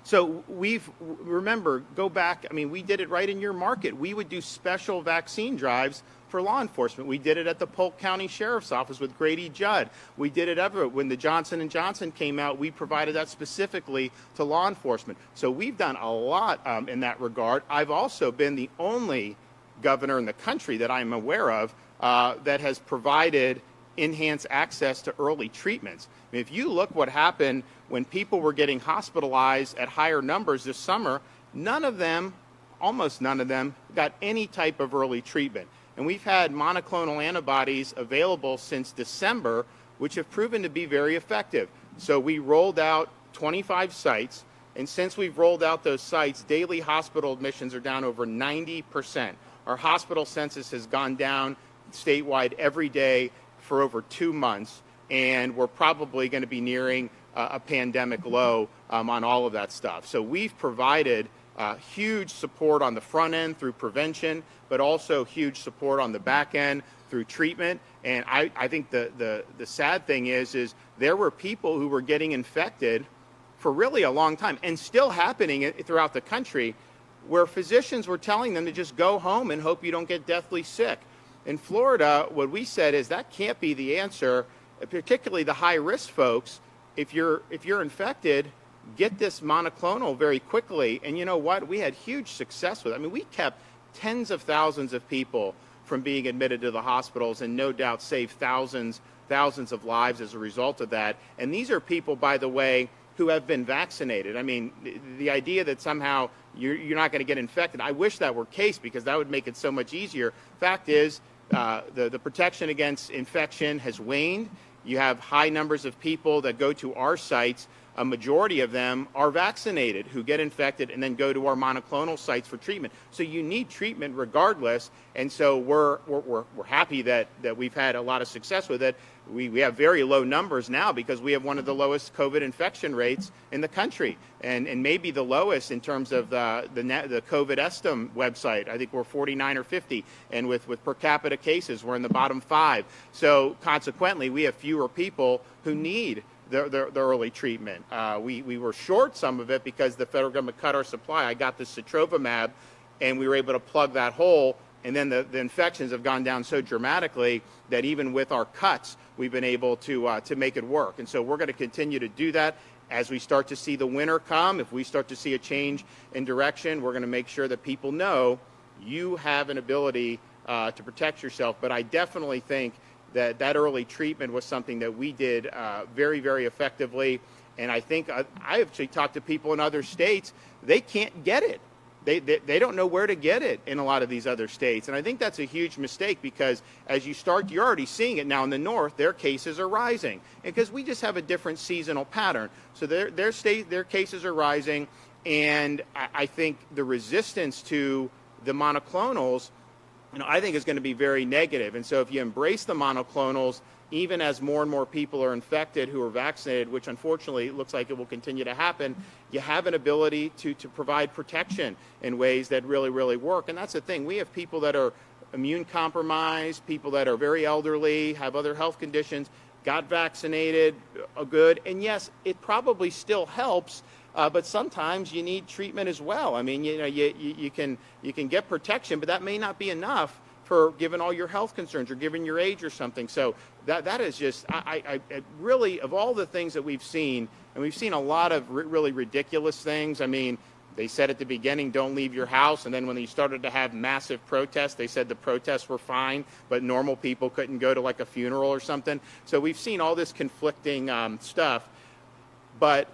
So remember, go back, I mean, we did it right in your market. We would do special vaccine drives for law enforcement. We did it at the Polk County Sheriff's Office with Grady Judd. We did it everywhere. When the Johnson & Johnson came out, we provided that specifically to law enforcement. So we've done a lot in that regard. I've also been the only governor in the country that I'm aware of that has provided enhanced access to early treatments. I mean, if you look what happened when people were getting hospitalized at higher numbers this summer, almost none of them, got any type of early treatment. And we've had monoclonal antibodies available since December, which have proven to be very effective. So we rolled out 25 sites, and since we've rolled out those sites, daily hospital admissions are down over 90%. Our hospital census has gone down statewide every day for over 2 months, and we're probably going to be nearing a pandemic low on all of that stuff. So we've provided huge support on the front end through prevention, but also huge support on the back end through treatment. And I think the sad thing is there were people who were getting infected for really a long time and still happening throughout the country, where physicians were telling them to just go home and hope you don't get deathly sick. In Florida, what we said is that can't be the answer, particularly the high-risk folks. If you're infected, get this monoclonal very quickly. And you know what? We had huge success with it. I mean, we kept tens of thousands of people from being admitted to the hospitals and no doubt saved thousands of lives as a result of that. And these are people, by the way, who have been vaccinated. I mean, the idea that somehow you're not going to get infected, I wish that were the case, because that would make it so much easier. Fact is, the protection against infection has waned. You have high numbers of people that go to our sites. A majority of them are vaccinated who get infected and then go to our monoclonal sites for treatment. So you need treatment regardless. And so we're happy that we've had a lot of success with it. We have very low numbers now because we have one of the lowest COVID infection rates in the country, and maybe the lowest in terms of the COVID Estim website. I think we're 49 or 50, and with per capita cases, we're in the bottom 5. So consequently, we have fewer people who need the early treatment. We were short some of it because the federal government cut our supply. I got the Sotrovimab, and we were able to plug that hole. And then the infections have gone down so dramatically that even with our cuts, we've been able to make it work. And so we're going to continue to do that as we start to see the winter come. If we start to see a change in direction, we're going to make sure that people know you have an ability to protect yourself. But I definitely think that early treatment was something that we did very, very effectively. And I think I actually talked to people in other states. They can't get it. They don't know where to get it in a lot of these other states. And I think that's a huge mistake, because as you're already seeing it now in the north, their cases are rising. Because we just have a different seasonal pattern. So their cases are rising. And I think the resistance to the monoclonals, I think is going to be very negative. And so if you embrace the monoclonals, even as more and more people are infected who are vaccinated, which unfortunately looks like it will continue to happen, you have an ability to provide protection in ways that really, really work. And that's the thing. We have people that are immune compromised, people that are very elderly, have other health conditions, got vaccinated, good. And yes, it probably still helps, but sometimes you need treatment as well. I mean, you can get protection, but that may not be enough for given all your health concerns or given your age or something. So that is just, I really, of all the things that we've seen, and we've seen a lot of really ridiculous things. I mean, they said at the beginning, don't leave your house. And then when you started to have massive protests, they said the protests were fine, but normal people couldn't go to like a funeral or something. So we've seen all this conflicting stuff, but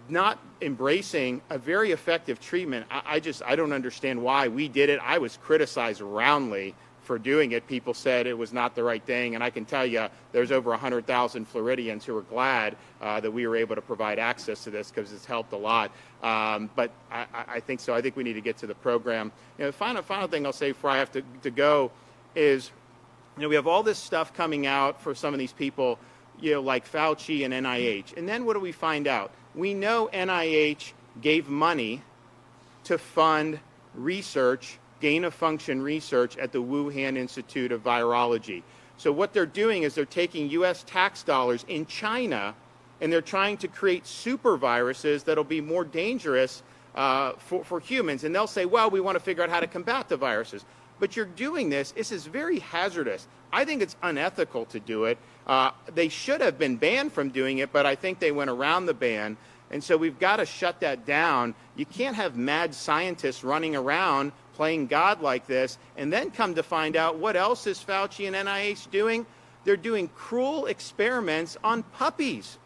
not embracing a very effective treatment. I don't understand why we did it. I was criticized roundly for doing it. People said it was not the right thing. And I can tell you there's over 100,000 Floridians who are glad that we were able to provide access to this, because it's helped a lot. But I think so. I think we need to get to the program. The final thing I'll say before I have to go is, we have all this stuff coming out for some of these people, like Fauci and NIH. And then what do we find out? We know NIH gave money to fund research, gain-of-function research at the Wuhan Institute of Virology. So what they're doing is they're taking U.S. tax dollars in China and they're trying to create super viruses that'll be more dangerous for humans. And they'll say, well, we want to figure out how to combat the viruses. But you're doing this. This is very hazardous. I think it's unethical to do it. They should have been banned from doing it, but I think they went around the ban. And so we've got to shut that down. You can't have mad scientists running around playing God like this, and then come to find out what else is Fauci and NIH doing. They're doing cruel experiments on puppies.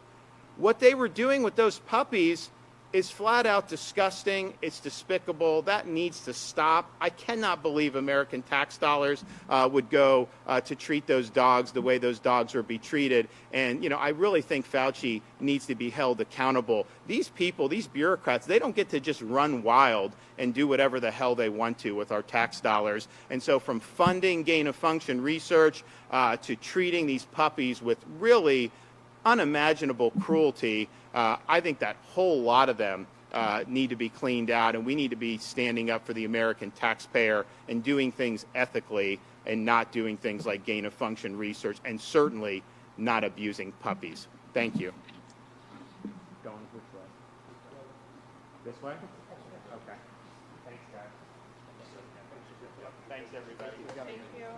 What they were doing with those puppies is flat out disgusting. It's despicable. That needs to stop. I cannot believe American tax dollars would go to treat those dogs the way those dogs are being treated. And, you know, I really think Fauci needs to be held accountable. These people, these bureaucrats, they don't get to just run wild and do whatever the hell they want to with our tax dollars. And so from funding gain-of-function research to treating these puppies with really unimaginable cruelty, I think that whole lot of them need to be cleaned out, and we need to be standing up for the American taxpayer and doing things ethically and not doing things like gain-of-function research, and certainly not abusing puppies. Thank you. Going which way? This way? Okay. Thanks, guys. Thanks, everybody.